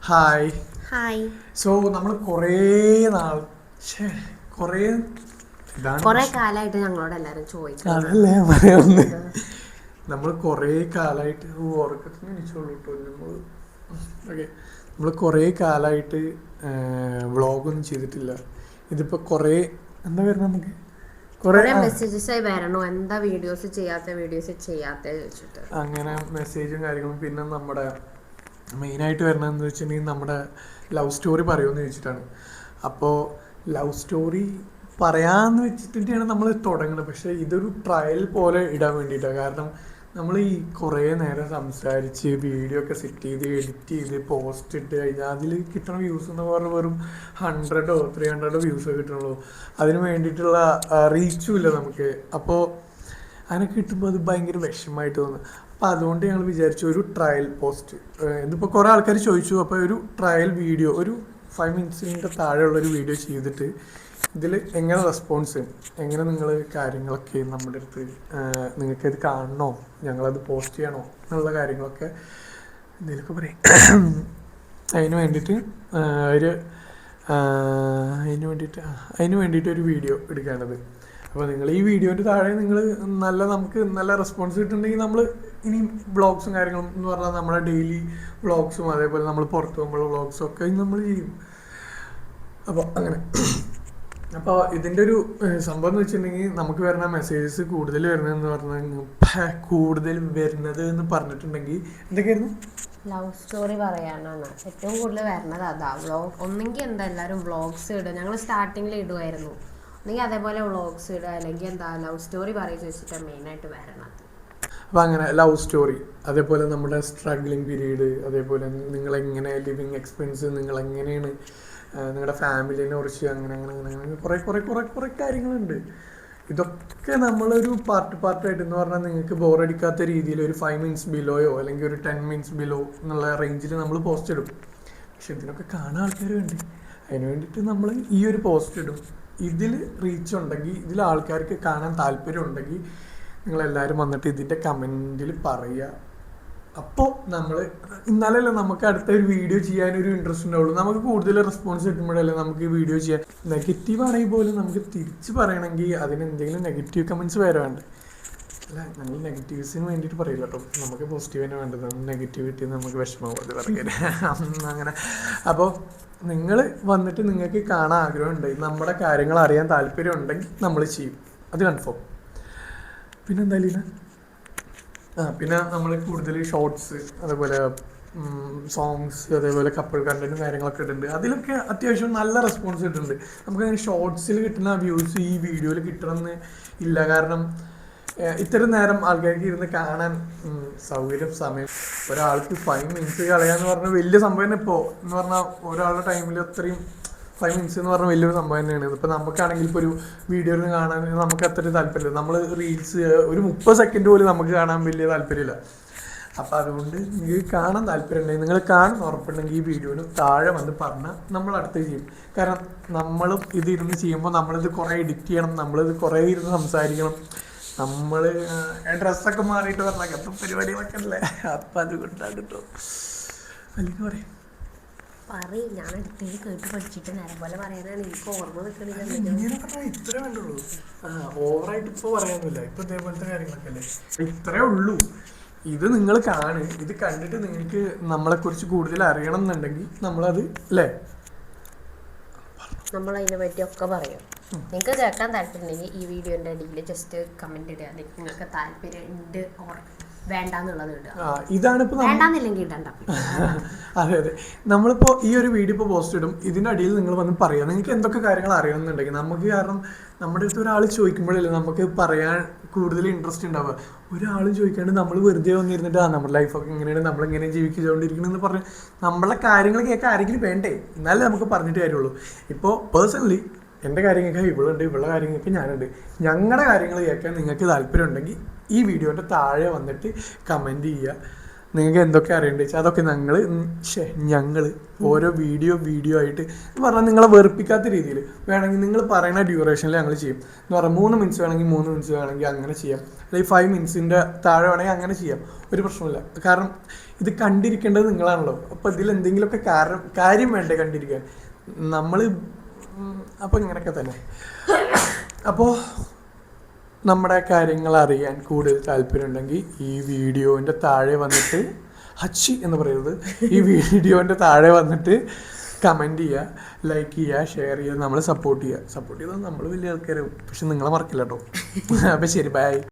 Hi. Hi. So നമ്മൾ കുറേ നാൾ ഛേ, കുറേ ഇതാണ് കുറെ കാലമായിട്ട് ഞങ്ങളോട് എല്ലാരും ചോദിക്കുന്നത് അതല്ലേ പറയാന്ന്. നമ്മൾ കുറേ കാലമായിട്ട് ഉറക്കത്തിന് എണീച്ചോളൂ കേട്ടോ നമ്മൾ. ഓക്കെ, നമ്മൾ കുറേ കാലമായിട്ട് വ്ളോഗൊന്നും ചെയ്തിട്ടില്ല. ഇതിപ്പോൾ കുറേ എന്താ വരുന്നത് നമുക്ക് കുറേ കുറെ മെസ്സേജസ് ആയി വരണോ, എന്താ വീഡിയോസ് ചെയ്യാത്ത ചോദിച്ചിട്ട് അങ്ങനെ മെസ്സേജും കാര്യങ്ങളും. പിന്നെ നമ്മുടെ മെയിനായിട്ട് വരണമെന്ന് വെച്ചിട്ടുണ്ടെങ്കിൽ നമ്മുടെ ലവ് സ്റ്റോറി പറയുമെന്ന് ചോദിച്ചിട്ടാണ്. അപ്പോൾ ലവ് സ്റ്റോറി പറയാമെന്ന് വെച്ചിട്ടാണ് നമ്മൾ തുടങ്ങുന്നത്. പക്ഷേ ഇതൊരു ട്രയൽ പോലെ ഇടാൻ വേണ്ടിയിട്ടാണ്. കാരണം നമ്മൾ ഈ കുറേ നേരം സംസാരിച്ച് വീഡിയോ ഒക്കെ സെറ്റ് ചെയ്ത് എഡിറ്റ് ചെയ്ത് പോസ്റ്റ് ഇട്ട് കഴിഞ്ഞാൽ അതിൽ കിട്ടുന്ന വ്യൂസ് എന്ന് പറഞ്ഞാൽ വെറും 100 300 വ്യൂസ് കിട്ടണുള്ളൂ. അതിന് വേണ്ടിയിട്ടുള്ള റീച്ചും ഇല്ല നമുക്ക്. അപ്പോൾ അങ്ങനെ കിട്ടുമ്പോൾ അത് ഭയങ്കര വിഷമമായിട്ട് തോന്നുന്നു. അപ്പോൾ അതുകൊണ്ട് ഞങ്ങൾ വിചാരിച്ചു ഒരു ട്രയൽ പോസ്റ്റ്. ഇതിപ്പോൾ കുറേ ആൾക്കാർ ചോദിച്ചു. അപ്പോൾ ഒരു ട്രയൽ വീഡിയോ, ഒരു 5 മിനിറ്റ്സിൻ്റെ താഴെയുള്ളൊരു വീഡിയോ ചെയ്തിട്ട് ഇതിൽ എങ്ങനെ റെസ്പോൺസ്, എങ്ങനെ നിങ്ങൾ കാര്യങ്ങളൊക്കെ നമ്മുടെ അടുത്ത് നിങ്ങൾക്കത് കാണണോ, ഞങ്ങളത് പോസ്റ്റ് ചെയ്യണോ എന്നുള്ള കാര്യങ്ങളൊക്കെ എന്തെങ്കിലുമൊക്കെ പറയും. അതിന് വേണ്ടിയിട്ട് ഒരു അതിന് വേണ്ടിയിട്ട് ഒരു വീഡിയോ എടുക്കേണ്ടത്. അപ്പോൾ നിങ്ങൾ ഈ വീഡിയോൻ്റെ താഴെ നിങ്ങൾ നമുക്ക് നല്ല റെസ്പോൺസ് കിട്ടുന്നുണ്ടെങ്കിൽ നമ്മൾ ഇനി വ്ളോഗ്സും കാര്യങ്ങളും എന്ന് പറഞ്ഞാൽ നമ്മുടെ ഡെയിലി വ്ളോഗ്സും അതേപോലെ നമ്മൾ പുറത്ത് പോകുമ്പോൾ വ്ളോഗ്സും ഒക്കെ നമ്മൾ ചെയ്യും. അപ്പോൾ അങ്ങനെ. അപ്പോൾ ഇതിൻ്റെ ഒരു സംഭവം എന്ന് വെച്ചിട്ടുണ്ടെങ്കിൽ നമുക്ക് വരുന്ന മെസ്സേജസ് കൂടുതൽ വരുന്നത് എന്ന് പറഞ്ഞിട്ടുണ്ടെങ്കിൽ എന്തൊക്കെയായിരുന്നു? ലവ് സ്റ്റോറി പറയാനാണ് ഏറ്റവും കൂടുതൽ വരണത്. അതാ വ്ളോഗ്. ഒന്നെങ്കിൽ എന്താ എല്ലാവരും വ്ളോഗ്സ് ഇടുക, ഞങ്ങൾ സ്റ്റാർട്ടിങ്ങിൽ ഇടുമായിരുന്നു. ഒന്നെങ്കിൽ അതേപോലെ വ്ളോഗ്സ് ഇടുക, അല്ലെങ്കിൽ എന്താ ലവ് സ്റ്റോറി പറയുക വെച്ചിട്ടാണ് മെയിനായിട്ട് വരണത്. അപ്പോൾ അങ്ങനെ ലവ് സ്റ്റോറി, അതേപോലെ നമ്മുടെ സ്ട്രഗ്ലിംഗ് പീരീഡ്, അതേപോലെ നിങ്ങളെങ്ങനെ ലിവിങ് എക്സ്പെൻസ്, നിങ്ങളെങ്ങനെയാണ് നിങ്ങളുടെ ഫാമിലിനെ കുറിച്ച് അങ്ങനെ അങ്ങനെ അങ്ങനെ അങ്ങനെ കുറേ കുറേ കുറേ കുറേ കാര്യങ്ങളുണ്ട്. ഇതൊക്കെ നമ്മളൊരു പാർട്ടായിട്ട് എന്ന് പറഞ്ഞാൽ നിങ്ങൾക്ക് ബോറടിക്കാത്ത രീതിയിൽ ഒരു 5 മിനിറ്റ്സ് ബിലോയോ അല്ലെങ്കിൽ ഒരു 10 മിനിറ്റ്സ് ബിലോ എന്നുള്ള റേഞ്ചിൽ നമ്മൾ പോസ്റ്റ് ഇടും. പക്ഷെ ഇതിനൊക്കെ കാണാൻ ആൾക്കാരുണ്ട്. അതിന് വേണ്ടിയിട്ട് നമ്മൾ ഈ ഒരു പോസ്റ്റ് ഇടും. ഇതിൽ റീച്ച് ഉണ്ടെങ്കിൽ, ഇതിൽ ആൾക്കാർക്ക് കാണാൻ താല്പര്യം ഉണ്ടെങ്കിൽ നിങ്ങളെല്ലാവരും വന്നിട്ട് ഇതിൻ്റെ കമൻറ്റിൽ പറയുക. അപ്പോൾ നമ്മൾ ഇന്നാലല്ലേ നമുക്ക് അടുത്തൊരു വീഡിയോ ചെയ്യാനൊരു ഇൻട്രസ്റ്റ് ഉണ്ടാവുള്ളൂ. നമുക്ക് കൂടുതൽ റെസ്പോൺസ് കിട്ടുമ്പോഴല്ലേ നമുക്ക് ഈ വീഡിയോ ചെയ്യാൻ. നെഗറ്റീവ് ആണെങ്കിൽ പോലും നമുക്ക് തിരിച്ച് പറയണമെങ്കിൽ അതിന് എന്തെങ്കിലും നെഗറ്റീവ് കമൻറ്റ്സ് വേറെ വേണ്ട. അല്ല, ഞങ്ങൾ നെഗറ്റീവ്സിന് വേണ്ടിയിട്ട് പറയില്ല കേട്ടോ. നമുക്ക് പോസിറ്റീവ് തന്നെ വേണ്ടത്. നെഗറ്റിവിറ്റി നമുക്ക് വിഷമമാവും അത് പറയാൻ. അങ്ങനെ. അപ്പോൾ നിങ്ങൾ വന്നിട്ട് നിങ്ങൾക്ക് കാണാൻ ആഗ്രഹമുണ്ട്, നമ്മുടെ കാര്യങ്ങൾ അറിയാൻ താല്പര്യം ഉണ്ടെങ്കിൽ നമ്മൾ ചെയ്യും. അത് കൺഫേം. പിന്നെന്തായാലും പിന്നെ നമ്മൾ കൂടുതൽ ഷോർട്സ്, അതേപോലെ സോങ്സ്, അതേപോലെ കപ്പിൾ കണ്ടന്റും കാര്യങ്ങളൊക്കെ ഇട്ടിട്ടുണ്ട്. അതിലൊക്കെ അത്യാവശ്യം നല്ല റെസ്പോൺസ് കിട്ടുന്നുണ്ട്. നമുക്കങ്ങനെ ഷോർട്സിൽ കിട്ടുന്ന വ്യൂസ് ഈ വീഡിയോയിൽ കിട്ടണമെന്ന് ഇല്ല. കാരണം ഇത്തരം നേരം ആൾക്കാർക്ക് ഇരുന്ന് കാണാൻ സമയം. ഒരാൾക്ക് 5 മിനിറ്റ്സ് കളയാന്ന് പറഞ്ഞാൽ വലിയ സംഭവം തന്നെ. ഇപ്പോൾ എന്ന് പറഞ്ഞാൽ ഒരാളുടെ ടൈമിൽ അത്രയും 5 മിനിറ്റ്സ് എന്ന് പറഞ്ഞാൽ വലിയൊരു സംഭവം തന്നെയാണ്. ഇപ്പോൾ നമുക്കാണെങ്കിൽ ഇപ്പോൾ ഒരു വീഡിയോ കാണാൻ നമുക്ക് അത്രയും താല്പര്യമില്ല. നമ്മൾ റീൽസ് ഒരു 30 സെക്കൻഡ് പോലും നമുക്ക് കാണാൻ വലിയ താല്പര്യമില്ല. അപ്പോൾ അതുകൊണ്ട് നിങ്ങൾക്ക് കാണാൻ താല്പര്യം ഉണ്ടെങ്കിൽ, നിങ്ങൾ കാണുന്ന ഉറപ്പുണ്ടെങ്കിൽ ഈ വീഡിയോന് താഴെ വന്ന് പറഞ്ഞാൽ നമ്മൾ അടുത്ത് ചെയ്യും. കാരണം നമ്മളും ഇത് ഇരുന്ന് ചെയ്യുമ്പോൾ നമ്മളിത് കുറേ എഡിറ്റ് ചെയ്യണം, നമ്മളിത് കുറേ ഇരുന്ന് സംസാരിക്കണം. നമ്മൾ ഡ്രസ്സൊക്കെ മാറിയിട്ട് പറഞ്ഞാൽ അപ്പം പരിപാടികളൊക്കെ അല്ലേ. അപ്പം അതുകൊണ്ടാണ് കേട്ടോ. അല്ലെങ്കിൽ പറയും ഞാൻ അടുത്തേക്ക് കേട്ട് പഠിച്ചിട്ട് നേരം പോലെ പറയാനാണ് എനിക്ക് ഓർമ്മ നിൽക്കണില്ല. ഇങ്ങനെ പറഞ്ഞാൽ ഇത്രേ വേണ്ടുള്ളൂ. ഓവറായിട്ട് ഇപ്പോൾ പറയാനൊന്നുമില്ല. ഇപ്പം ഇതേപോലത്തെ കാര്യങ്ങളൊക്കെ അല്ലേ. ഇത്രേ ഉള്ളൂ. ഇത് നിങ്ങൾ കാണ്. ഇത് കണ്ടിട്ട് നിങ്ങൾക്ക് നമ്മളെക്കുറിച്ച് കൂടുതൽ അറിയണം എന്നുണ്ടെങ്കിൽ നമ്മളത് അല്ലേ നമ്മളതിനെ പറ്റിയൊക്കെ പറയും. നിങ്ങൾക്ക് കേൾക്കാൻ താല്പര്യമുണ്ടെങ്കിൽ ഈ വീഡിയോൻ്റെ അടിയിൽ ജസ്റ്റ് കമൻറ്റ് ഇടുക. നിങ്ങൾക്ക് താല്പര്യം ഉണ്ട് ഓർ വേണ്ടാന്നുള്ളത് ഇടുക. ഇതാണിപ്പോൾ വേണ്ടാന്നില്ലെങ്കിൽ ഇടണ്ട. അതെ അതെ. നമ്മളിപ്പോൾ ഈ ഒരു വീഡിയോ ഇപ്പോൾ പോസ്റ്റ് ഇടും. ഇതിൻ്റെ അടിയിൽ നിങ്ങൾ വന്ന് പറയുക നിങ്ങൾക്ക് എന്തൊക്കെ കാര്യങ്ങൾ അറിയണമെന്നുണ്ടെങ്കിൽ. നമുക്ക് കാരണം നമ്മുടെ അടുത്ത് ഒരാൾ ചോദിക്കുമ്പോഴല്ലേ നമുക്ക് പറയാൻ കൂടുതൽ ഇൻട്രസ്റ്റ് ഉണ്ടാവുക. ഒരാളും ചോദിക്കാണ്ട് നമ്മൾ വെറുതെ വന്നിരുന്നിട്ട് നമ്മുടെ ലൈഫൊക്കെ ഇങ്ങനെയാണ്, നമ്മളിങ്ങനെ ജീവിച്ചുകൊണ്ടിരിക്കണമെന്ന് പറഞ്ഞ് നമ്മളെ കാര്യങ്ങൾ കേൾക്കാൻ ആരെങ്കിലും വേണ്ടേ? എന്നാലേ നമുക്ക് പറഞ്ഞിട്ട് കാര്യമുള്ളൂ. ഇപ്പോൾ പേഴ്സണലി എൻ്റെ കാര്യങ്ങൾക്ക് ഇവളുണ്ട്, ഇവളുടെ കാര്യങ്ങൾക്ക് ഞാനുണ്ട്. ഞങ്ങളുടെ കാര്യങ്ങൾ കേൾക്കാൻ നിങ്ങൾക്ക് താല്പര്യം ഉണ്ടെങ്കിൽ ഈ വീഡിയോൻ്റെ താഴെ വന്നിട്ട് കമൻറ്റ് ചെയ്യുക. നിങ്ങൾക്ക് എന്തൊക്കെ അറിയേണ്ടത് വെച്ചാൽ അതൊക്കെ ഞങ്ങൾ ഓരോ വീഡിയോ ആയിട്ട് എന്ന് പറഞ്ഞാൽ നിങ്ങളെ വെറുപ്പിക്കാത്ത രീതിയിൽ വേണമെങ്കിൽ നിങ്ങൾ പറയുന്ന ഡ്യൂറേഷനിൽ ഞങ്ങൾ ചെയ്യും. എന്ന് പറഞ്ഞാൽ 3 മിനിറ്റ്സ് വേണമെങ്കിൽ 3 മിനിറ്റ്സ് വേണമെങ്കിൽ അങ്ങനെ ചെയ്യാം. അല്ലെങ്കിൽ 5 മിനിറ്റ്സിൻ്റെ താഴെ വേണമെങ്കിൽ അങ്ങനെ ചെയ്യാം. ഒരു പ്രശ്നമില്ല. കാരണം ഇത് കണ്ടിരിക്കേണ്ടത് നിങ്ങളാണല്ലോ. അപ്പോൾ ഇതിൽ എന്തെങ്കിലുമൊക്കെ കാര്യം വേണ്ടേ കണ്ടിരിക്കാൻ. നമ്മൾ അപ്പോൾ ഇങ്ങനെയൊക്കെ തന്നെ. അപ്പോൾ നമ്മുടെ കാര്യങ്ങൾ അറിയാൻ കൂടുതൽ താല്പര്യമുണ്ടെങ്കിൽ ഈ വീഡിയോൻ്റെ താഴെ വന്നിട്ട് ഹച്ചി എന്ന് പറയരുത്, ഈ വീഡിയോൻ്റെ താഴെ വന്നിട്ട് കമൻറ്റ് ചെയ്യുക, ലൈക്ക് ചെയ്യുക, ഷെയർ ചെയ്യുക, നമ്മളെ സപ്പോർട്ട് ചെയ്താൽ നമ്മൾ വലിയ ആൾക്കാരാവും. പക്ഷെ നിങ്ങളെ മറക്കില്ല കേട്ടോ. അപ്പോൾ ശരി, ബൈ.